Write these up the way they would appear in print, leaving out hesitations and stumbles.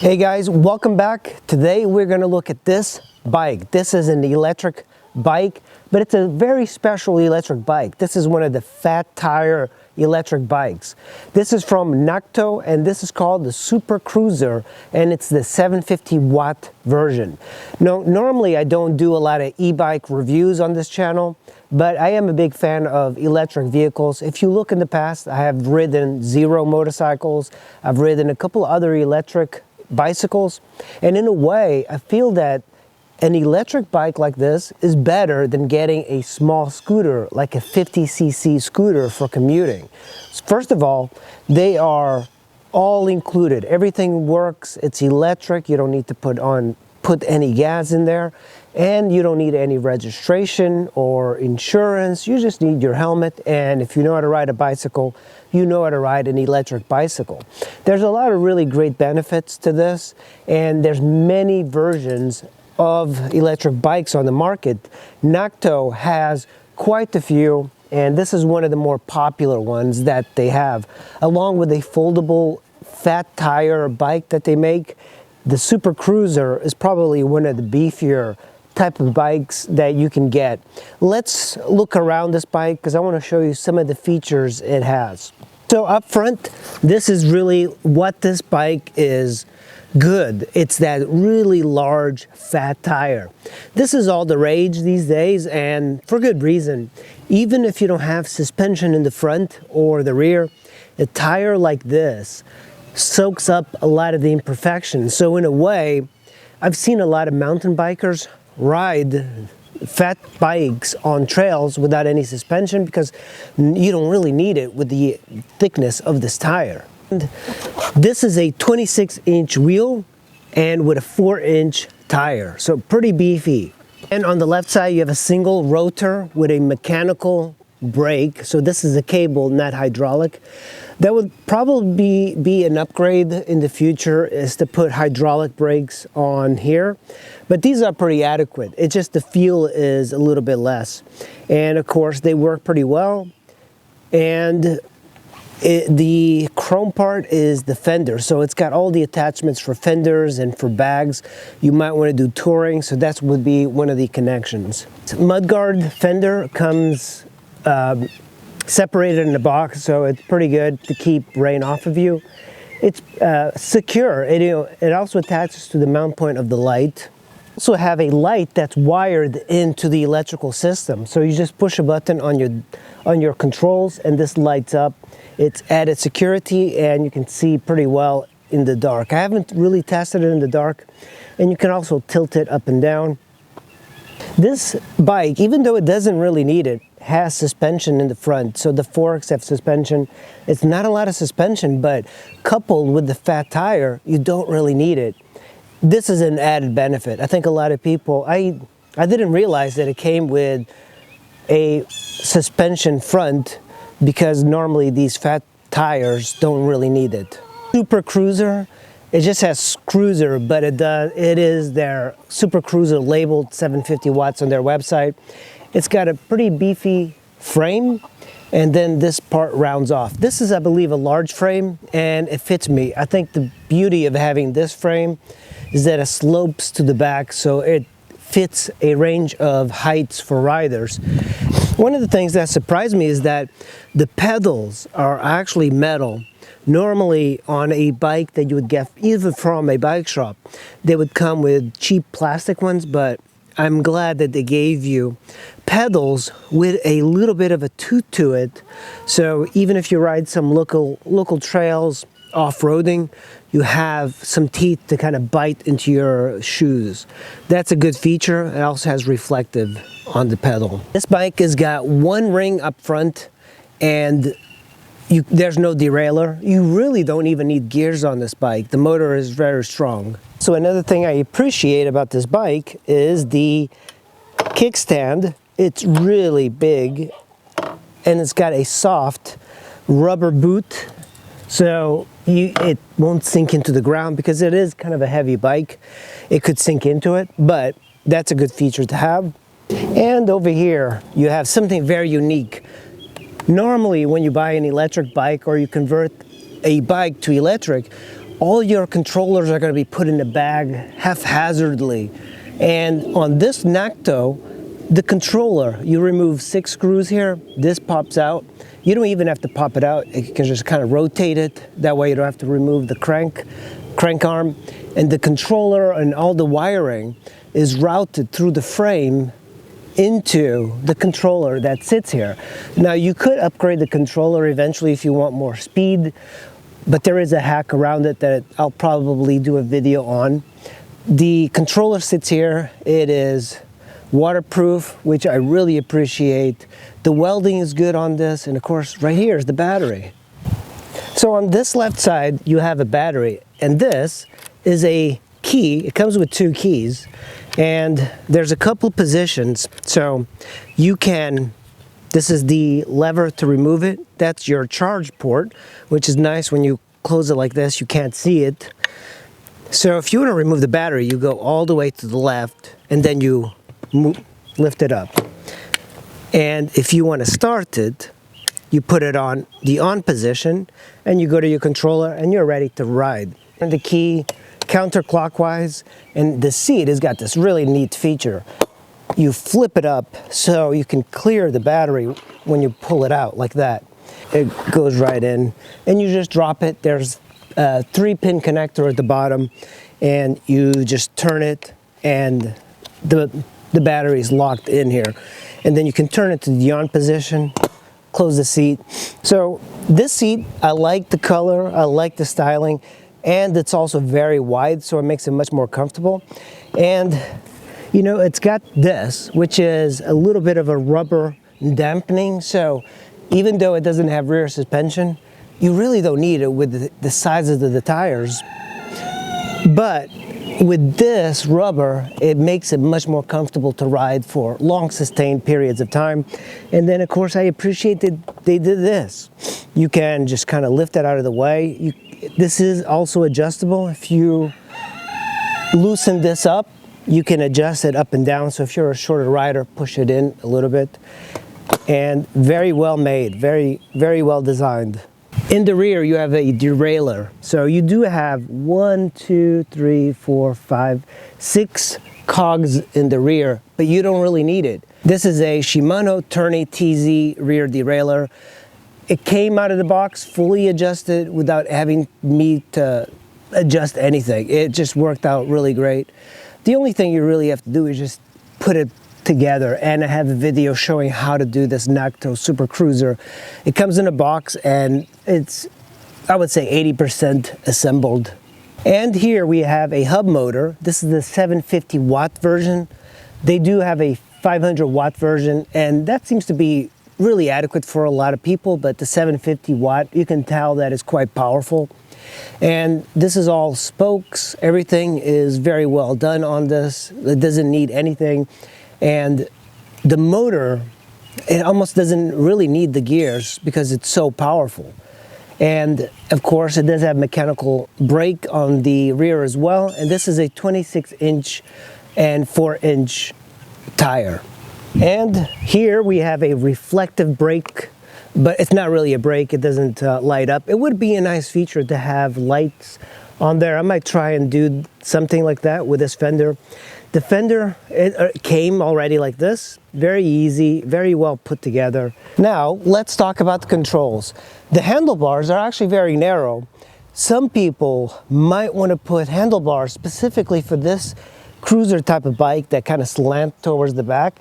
Hey guys, welcome back. Today we're going to look at this bike. This is an electric bike, but it's a very special electric bike. This is one of the fat tire electric bikes. This is from Nakto and this is called the Super Cruiser, and it's the 750 watt version. Now, normally I don't do a lot of e-bike reviews on this channel, but I am a big fan of electric vehicles. If you look in the past, I have ridden Zero motorcycles. I've ridden a couple other electric bicycles, and in a way I feel that an electric bike like this is better than getting a small scooter like a 50cc scooter for commuting. First of all, they are all included. Everything works. It's electric. You don't need to put any gas in there, and you don't need any registration or insurance. You just need your helmet, and if you know how to ride a bicycle, you know how to ride an electric bicycle. There's a lot of really great benefits to this, and there's many versions of electric bikes on the market. Nakto has quite a few, and this is one of the more popular ones that they have. Along with a foldable fat tire bike that they make, the Super Cruiser is probably one of the beefier type of bikes that you can get. Let's look around this bike because I want to show you some of the features it has. So up front, this is really what this bike is good. It's that really large fat tire. This is all the rage these days, and for good reason. Even if you don't have suspension in the front or the rear, a tire like this soaks up a lot of the imperfections. So in a way, I've seen a lot of mountain bikers ride fat bikes on trails without any suspension because you don't really need it with the thickness of this tire. And this is a 26-inch wheel and with a 4-inch tire, so pretty beefy. And on the left side you have a single rotor with a mechanical brake. So this is a cable, not hydraulic. That would probably be an upgrade in the future, is to put hydraulic brakes on here. But these are pretty adequate. It's just the feel is a little bit less. And of course they work pretty well. And the chrome part is the fender. So it's got all the attachments for fenders and for bags. You might want to do touring, so that would be one of the connections. Mudguard fender comes separated in the box, so it's pretty good to keep rain off of you. It's secure. It also attaches to the mount point of the light. Also have a light that's wired into the electrical system, so you just push a button on your controls and this lights up. It's added security and you can see pretty well in the dark. I haven't really tested it in the dark, and you can also tilt it up and down. This bike, even though it doesn't really need it, has suspension in the front. So the forks have suspension. It's not a lot of suspension, but coupled with the fat tire, you don't really need it. This is an added benefit. I think a lot of people, I didn't realize that it came with a suspension front because normally these fat tires don't really need it. Super Cruiser, it just has Cruiser, but it is their Super Cruiser labeled 750 watts on their website. It's got a pretty beefy frame, and then this part rounds off. This is, I believe, a large frame, and it fits me. I think the beauty of having this frame is that it slopes to the back, so it fits a range of heights for riders. One of the things that surprised me is that the pedals are actually metal. Normally on a bike that you would get even from a bike shop, they would come with cheap plastic ones, but I'm glad that they gave you pedals with a little bit of a toot to it. So even if you ride some local trails, off-roading, you have some teeth to kind of bite into your shoes. That's a good feature. It also has reflective on the pedal. This bike has got one ring up front, and there's no derailleur. You really don't even need gears on this bike. The motor is very strong. So another thing I appreciate about this bike is the kickstand. It's really big, and it's got a soft rubber boot, so it won't sink into the ground because it is kind of a heavy bike. It could sink into it, but that's a good feature to have. And over here, you have something very unique. Normally, when you buy an electric bike or you convert a bike to electric, all your controllers are going to be put in a bag haphazardly. And on this Nakto, the controller, you remove 6 screws here, this pops out. You don't even have to pop it out, you can just kind of rotate it. That way you don't have to remove the crank arm. And the controller and all the wiring is routed through the frame into the controller that sits here. Now you could upgrade the controller eventually if you want more speed, but there is a hack around it that I'll probably do a video on. The controller sits here, it is waterproof, which I really appreciate. The welding is good on this, and of course right here is the battery. So on this left side you have a battery, and this is a key. It comes with 2 keys, and there's a couple positions. So you can, this is the lever to remove it. That's your charge port, which is nice. When you close it like this, you can't see it. So if you want to remove the battery, you go all the way to the left, and then you lift it up. And if you want to start it, you put it on the on position, and you go to your controller, and you're ready to ride. And the key counterclockwise, and the seat has got this really neat feature. You flip it up so you can clear the battery when you pull it out like that. It goes right in, and you just drop it. There's a 3-pin connector at the bottom, and you just turn it, and the battery is locked in here. And then you can turn it to the on position, close the seat. So this seat, I like the color, I like the styling, and it's also very wide, so it makes it much more comfortable. And you know, it's got this, which is a little bit of a rubber dampening, so even though it doesn't have rear suspension, you really don't need it with the sizes of the tires. But with this rubber, it makes it much more comfortable to ride for long sustained periods of time. And then of course I appreciate that they did this. You can just kind of lift it out of the way. This is also adjustable. If you loosen this up, you can adjust it up and down. So if you're a shorter rider, push it in a little bit. And very well made, very, very well designed. In the rear, you have a derailleur. So you do have 1, 2, 3, 4, 5, 6 cogs in the rear, but you don't really need it. This is a Shimano Tourney TZ rear derailleur. It came out of the box fully adjusted without having me to adjust anything. It just worked out really great. The only thing you really have to do is just put it together, and I have a video showing how to do this Nakto Super Cruiser. It comes in a box, and it's, I would say, 80% assembled. And here we have a hub motor. This is the 750 watt version. They do have a 500 watt version, and that seems to be really adequate for a lot of people, but the 750 watt, you can tell that is quite powerful. And this is all spokes. Everything is very well done on this. It doesn't need anything. And the motor, it almost doesn't really need the gears because it's so powerful. And of course it does have mechanical brake on the rear as well. And this is a 26-inch and 4-inch tire. And here we have a reflective brake, but it's not really a brake. It doesn't light up. It would be a nice feature to have lights on there. I might try and do something like that with this fender. The fender, it came already like this. Very easy, very well put together. Now, let's talk about the controls. The handlebars are actually very narrow. Some people might want to put handlebars specifically for this cruiser type of bike that kind of slant towards the back.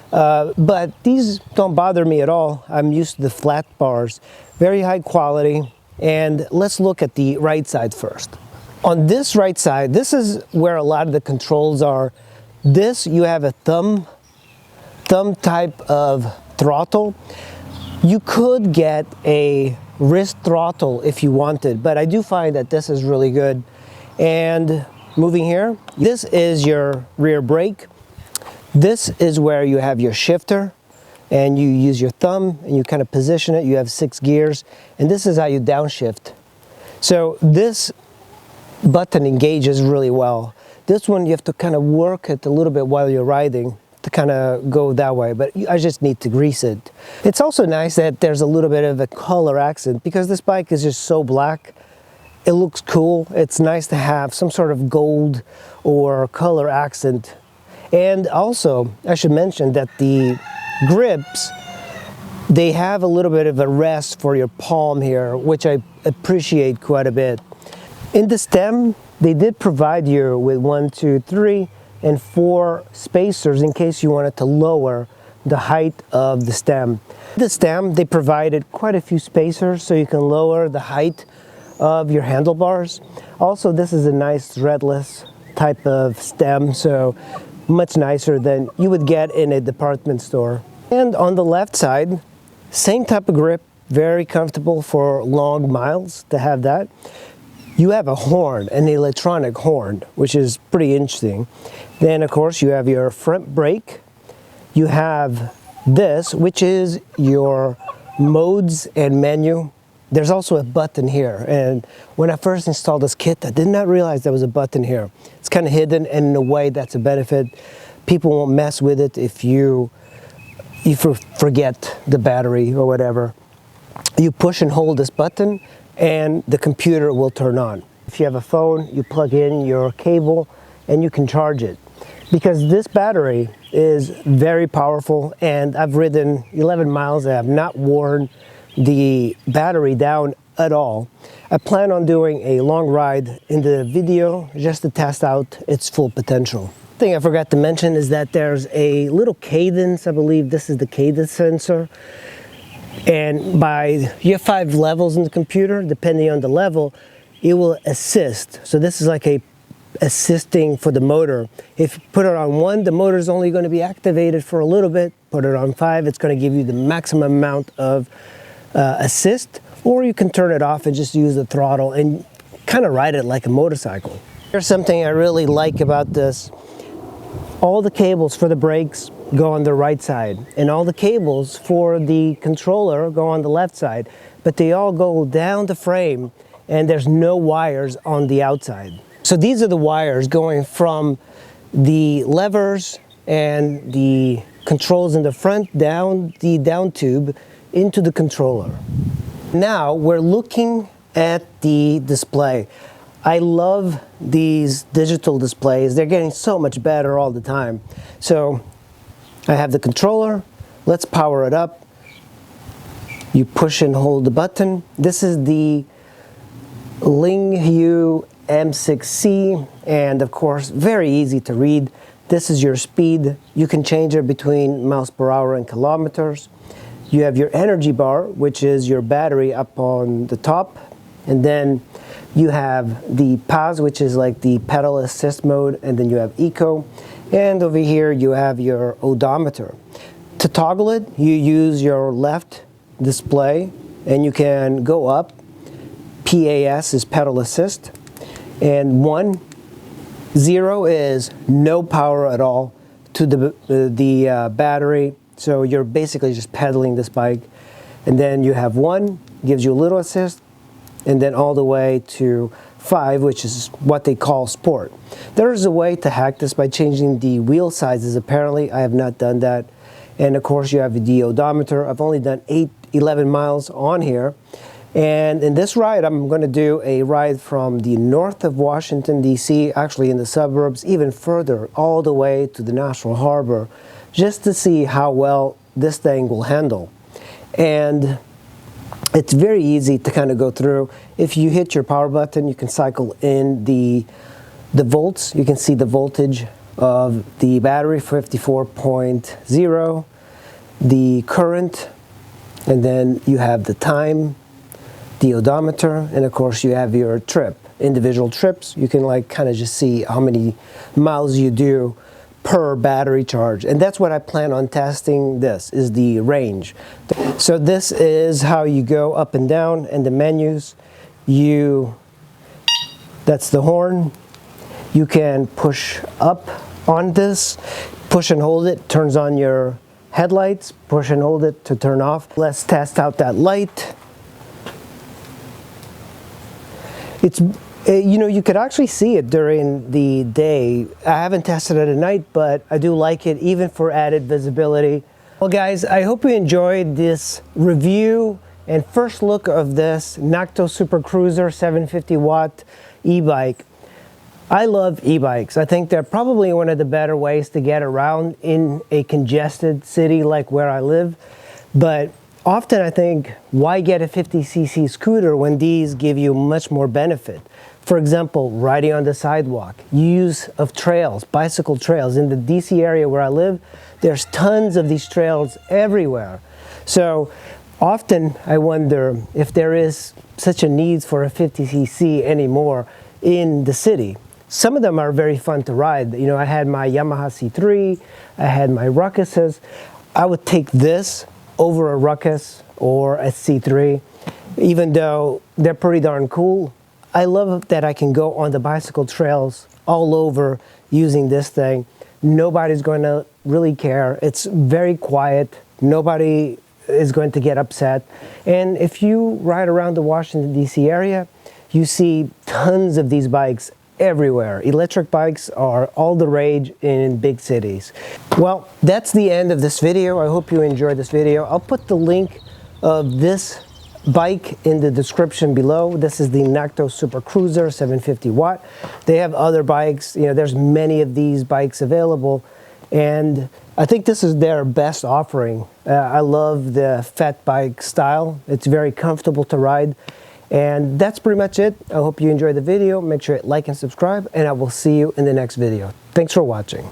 But these don't bother me at all. I'm used to the flat bars. Very high quality. And let's look at the right side first. On this right side, this is where a lot of the controls are. This, you have a thumb type of throttle. You could get a wrist throttle if you wanted, but I do find that this is really good. And moving here, this is your rear brake. This is where you have your shifter, and you use your thumb and you kind of position it. You have 6 gears, and this is how you downshift. So this button engages really well. This one you have to kind of work it a little bit while you're riding to kind of go that way, but I just need to grease it. It's also nice that there's a little bit of a color accent because this bike is just so black. it looks cool. It's nice to have some sort of gold or color accent. And also, I should mention that the grips, they have a little bit of a rest for your palm here, which I appreciate quite a bit. In the stem, they did provide you with 1, 2, 3, and 4 spacers in case you wanted to lower the height of the stem. The stem, they provided quite a few spacers so you can lower the height of your handlebars. Also, this is a nice threadless type of stem, so much nicer than you would get in a department store. And on the left side, same type of grip, very comfortable for long miles to have that. You have a horn, an electronic horn, which is pretty interesting. Then of course you have your front brake. You have this, which is your modes and menu. There's also a button here, and when I first installed this kit, I did not realize there was a button here. It's kind of hidden, and in a way that's a benefit. People won't mess with it if you forget the battery or whatever. You push and hold this button and the computer will turn on. If you have a phone, you plug in your cable and you can charge it. Because this battery is very powerful, and I've ridden 11 miles and I have not worn the battery down at all. I plan on doing a long ride in the video just to test out its full potential. Thing I forgot to mention is that there's a little cadence. I believe this is the cadence sensor, and you have 5 levels in the computer. Depending on the level, it will assist. So this is like a assisting for the motor. If you put it on 1, the motor is only going to be activated for a little bit. Put it on 5, it's going to give you the maximum amount of assist, or you can turn it off and just use the throttle and kind of ride it like a motorcycle. Here's something I really like about this. All the cables for the brakes go on the right side, and all the cables for the controller go on the left side, but they all go down the frame and there's no wires on the outside. So these are the wires going from the levers and the controls in the front down the down tube into the controller. Now we're looking at the display. I love these digital displays. They're getting so much better all the time. So I have the controller. Let's power it up. You push and hold the button. This is the Linghue M6C, and of course very easy to read. This is your speed. You can change it between miles per hour and kilometers. You have your energy bar, which is your battery up on the top, and then you have the PAS, which is like the pedal assist mode, and then you have eco, and over here you have your odometer. To toggle it, you use your left display and you can go up. PAS is pedal assist, and 1, 0 is no power at all to the battery. So you're basically just pedaling this bike. And then you have 1, gives you a little assist, and then all the way to 5, which is what they call sport. There is a way to hack this by changing the wheel sizes. Apparently, I have not done that. And of course, you have the odometer. I've only done 11 miles on here. And in this ride, I'm going to do a ride from the north of Washington, D.C., actually in the suburbs, even further, all the way to the National Harbor, just to see how well this thing will handle. And it's very easy to kind of go through. If you hit your power button, you can cycle in the volts. You can see the voltage of the battery, 54.0, the current, and then you have the time, the odometer, and of course you have your trip, individual trips. You can like kind of just see how many miles you do per battery charge, and that's what I plan on testing. This is the range. So this is how you go up and down, and the menus, that's the horn. You can push up on this, push and hold it, turns on your headlights, push and hold it to turn off. Let's test out that light. It's, you know, you could actually see it during the day. I haven't tested it at night, but I do like it even for added visibility. Well guys, I hope you enjoyed this review And first look of this Nakto Super Cruiser 750 watt e-bike. I love e-bikes. I think they're probably one of the better ways to get around in a congested city like where I live. But often I think, why get a 50cc scooter when these give you much more benefit? For example, riding on the sidewalk, use of trails, bicycle trails. In the DC area where I live, there's tons of these trails everywhere. So often I wonder if there is such a need for a 50cc anymore in the city. Some of them are very fun to ride. You know, I had my Yamaha C3, I had my Ruckuses. I would take this over a Ruckus or a C3, even though they're pretty darn cool. I love that I can go on the bicycle trails all over using this thing. Nobody's going to really care. It's very quiet. Nobody is going to get upset. And if you ride around the Washington, D.C. area, you see tons of these bikes everywhere. Electric bikes are all the rage in big cities. Well, that's the end of this video. I hope you enjoyed this video. I'll put the link of this bike in the description below. This is the Nakto Super Cruiser 750 watt. They have other bikes. You know, there's many of these bikes available, and I think this is their best offering. I love the fat bike style. It's very comfortable to ride. And that's pretty much it. I hope you enjoyed the video. Make sure to like and subscribe, and I will see you in the next video. Thanks for watching.